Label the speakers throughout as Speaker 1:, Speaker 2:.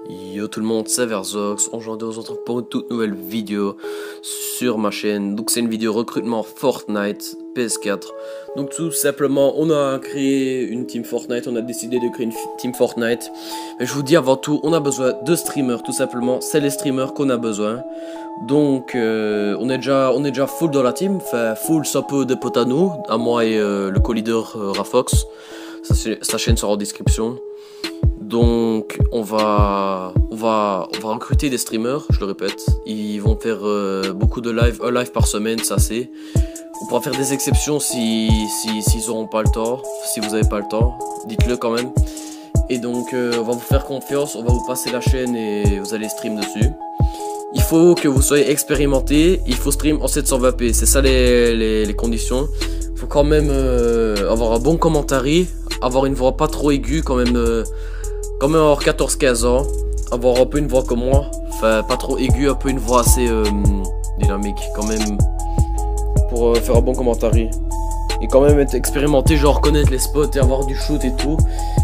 Speaker 1: Yo tout le monde, c'est Verzox. Aujourd'hui on se retrouve pour une toute nouvelle vidéo sur ma chaîne. Donc c'est une vidéo recrutement Fortnite PS4. Donc tout simplement on a créé une team Fortnite, on a décidé de créer une team Fortnite. Mais je vous dis avant tout, on a besoin de streamers tout simplement. C'est les streamers qu'on a besoin. Donc on est déjà full dans la team. Enfin full ça peut des potes à moi et le co-leader Rafox. Sa chaîne sera en description. Donc on va recruter des streamers, je le répète. Ils vont faire beaucoup de live, un live par semaine, ça c'est. On pourra faire des exceptions s'ils auront pas le temps. Si vous avez pas le temps, dites-le quand même. Et donc on va vous faire confiance, on va vous passer la chaîne et vous allez stream dessus. Il faut que vous soyez expérimenté, il faut stream en 720p, c'est ça les conditions. Il faut quand même avoir un bon commentaire, avoir une voix pas trop aiguë quand même avoir 14-15 ans, avoir un peu une voix comme moi, enfin pas trop aiguë, un peu une voix assez dynamique quand même, pour faire un bon commentaire. Et quand même être expérimenté, genre connaître les spots et avoir du shoot et tout,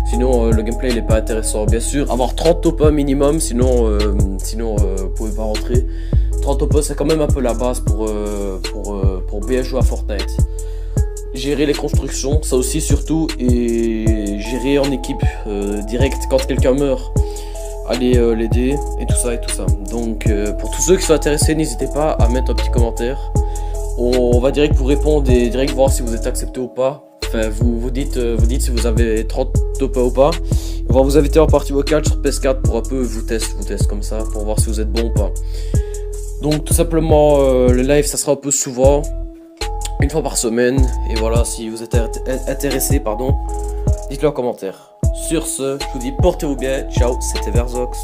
Speaker 1: sinon le gameplay il est pas intéressant. Bien sûr, avoir 30 top 1 minimum, sinon vous pouvez pas rentrer. 30 top 1 c'est quand même un peu la base pour bien jouer à Fortnite. Gérer les constructions, ça aussi surtout, et gérer en équipe direct quand quelqu'un meurt, aller l'aider et tout ça. Donc pour tous ceux qui sont intéressés, n'hésitez pas à mettre un petit commentaire. On va direct vous répondre et direct voir si vous êtes accepté ou pas. Enfin vous dites si vous avez 30 top ou pas. On va vous inviter en partie vocale sur PS4 pour un peu vous tester comme ça, pour voir si vous êtes bon ou pas. Donc tout simplement le live ça sera un peu souvent, une fois par semaine, et voilà, si vous êtes intéressé, dites-le en commentaire. Sur ce, je vous dis portez-vous bien, ciao, c'était Verzox.